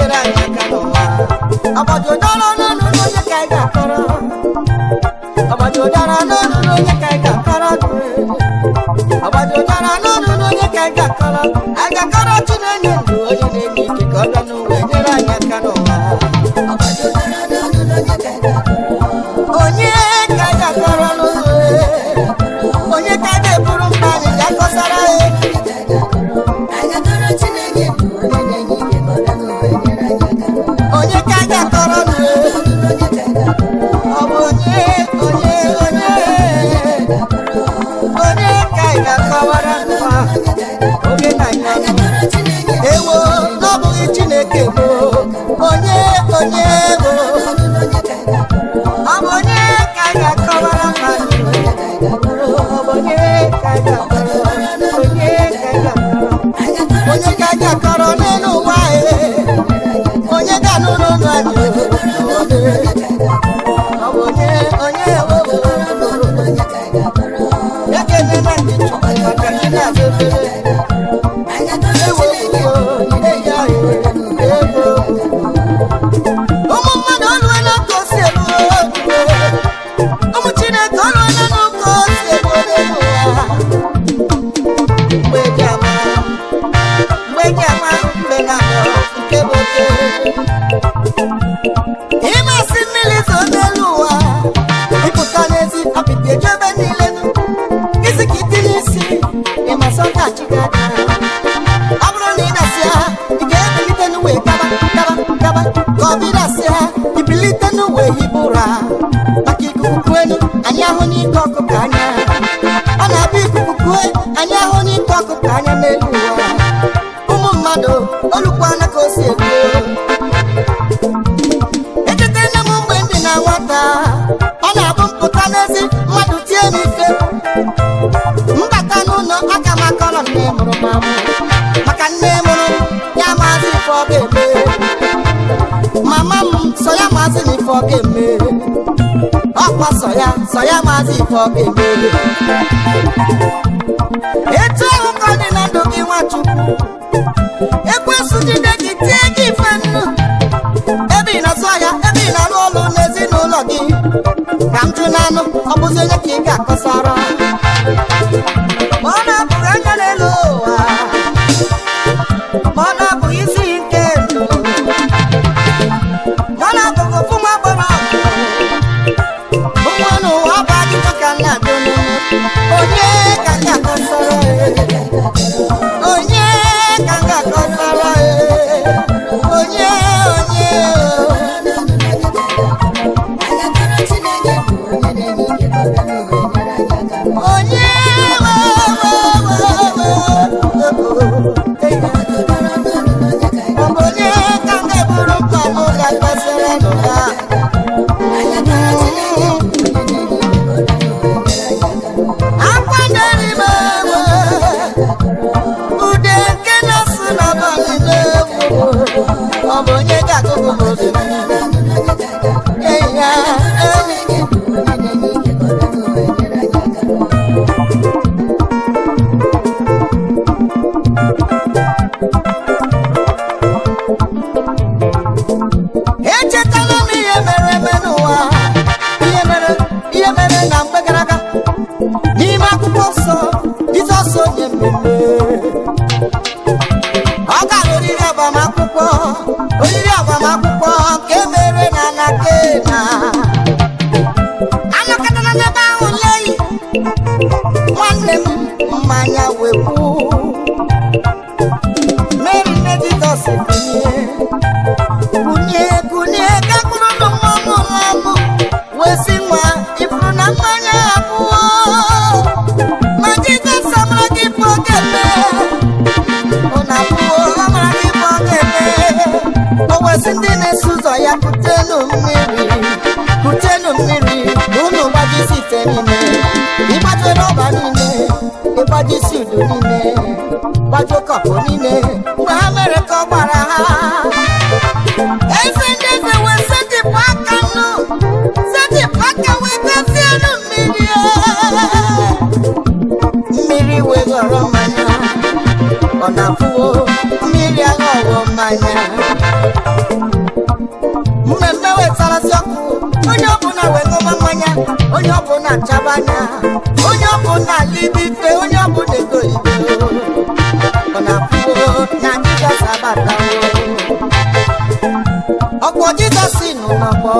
nyere anyị aka n'ụwa. Ọbọdụ dara n'ọnụ onye ka anyị ga-akọrọ. Ọbọdụ dara n'ọnụ onye ka anyị ga-akọrọ. Ọbọdụ dara n'ọnụ onye ka anyị ga-akọrọ. Anyị ga-akọrọ Chinenye ndụ onye na-enye ike ka ọ bịa n'ụwa nyere anyị aka n'ụwa. Ọbọdụ dara n'ọnụ onye ka anyị ga-akọrọ. Onye ka anyị ga-akọrọ n'ụwa. Onye ka anyị ga-eburu mkpa anyị ga-akọsara ya. Onye ka anyị ga-akọrọ n'ụwa. Ọ bụ onye ka anyị ga-akọwara n'ụwa. Oge ka anyị ọnụ. Ewo n'ọbụghị Chineke bụ onye bụ. Ọ bụ onye ka anyị ga-akọwara mmadụ. Ọ bụ onye ka anyị ga-akọrọ. Onye ka anyị ga-akọrọ n'elu ụwa anyị. Onye ga-anụ n'ọnụ anyị. Ọ bụ onye ekele na ndị Chukwu maka ndị na-azụ obere. Ụmụ mmadụ oluwela ka o si elu. Ụmụ Chineke oluwela n'ụka o si elu n'elu ụwa. Mgbe eji ama mgbe na-abụ nke bụ oke. Ịmasị mmiri zo n'elu ụwa. Ịpụta n'ezi apịtị eju ebe niile. Isi ka itinye isi ịmasị ọka chigada. Ọ bụrụ na ị na-asịa ị ga-ebilite n'uwe gaba. Ka ọ bịrasịa ibilite n'uwe hibe ụra. Maka ikuku kuenu anyị ahụ n'ike ọkụkọ anya. Ọ na-abụ ikuku kue anyị ahụ n'ike ọkụkọ anya n'elu ụwa. Ụmụ mmadụ olukwana ka o si elu. Echetena m mgbe ndị na nwata. Ọ na-abụ mpụta n'ezi mmadụ tie m ife. Mbata n'ụlọ aka m akọrọ nne mụrụ m amụ. Maka nne mụrụ ya maazị ife ọ ga-eme. Mama m sọ ya maazị na ife ọ ga-eme. Ọkwa sọ ya maazị ife ọ ga-eme. Etu ahụ ka ọ dị na ndụ gị Nwachukwu. Ekwensu jide gị tie gị ife nnu. Ebe ị na-azụ ahịa, ebe ị na-arụ ọrụ n'ezinụlọ gị. Ka m jụ n'anụ ọ bụzi onye ka ị ga-akọsara. Ma ọ na-abụghị anya n'elu ụwa. Ma ọ na-abụghị isi nke ndụ. Ma ọ na-abụghị ofu nwa gbara ọgụ. Ụmụ n'ụwa bụ ajụjụ ka m na-ajụ n'ụmụ. Onye ka m ga-akọsara. Onye ka m ga-akọsara. Onye ka m ga-eburu mkpa m ga-akọsara n'ụwa. Akwa na-eri m ewe. Ude nke na-asụ n'abalị na-ewu. Ọ bụ onye ga-agụgụ m obi m. Echetala m ihe mere eme n'ụwa. Ihe mere na mgbe gara aga. N'ime akwụkwọ nsọ Jizọs onye mmemme. Ọ gara oriri agbamakwụkwọ nke mere na Nakena. Anọkọtara n'ebe ahụ leyi. Nwanne m mmanya wekwu. Meri nne Jizọs kunye ka mkpụrụ ndụ nwa mụrụ amụ. Wee sị nwa ifuru na mmanya abụọ. Ma Jizọs amara gị bụ ọ ga-eme. Ọ na-abụọ amara gị bụ ọ ga-eme. O wesị ndị na-eso ụzọ ya kutenu mmiri. Unu gbajisi ite niile. Ịgbajue rọba niile. Ịgbajisi udu niile. Gbajue kọpụ niile. Mgbe ha mere ka ọ gbara ha. Eze ndị eze wee setịpụ aka nụ. Setịpụ aka wee gazienụ mmiri. Mmiri wee ghọrọ mmanya. Ọ na-afụwo mmiri aghọwo mmanya. anya onye ọbụla chaba anya onye ọbụla libite onye ọbụla egolibe ọ na-apụo na Jizọs abatawo ọkpọ Jizọs nọ n'ọgbọ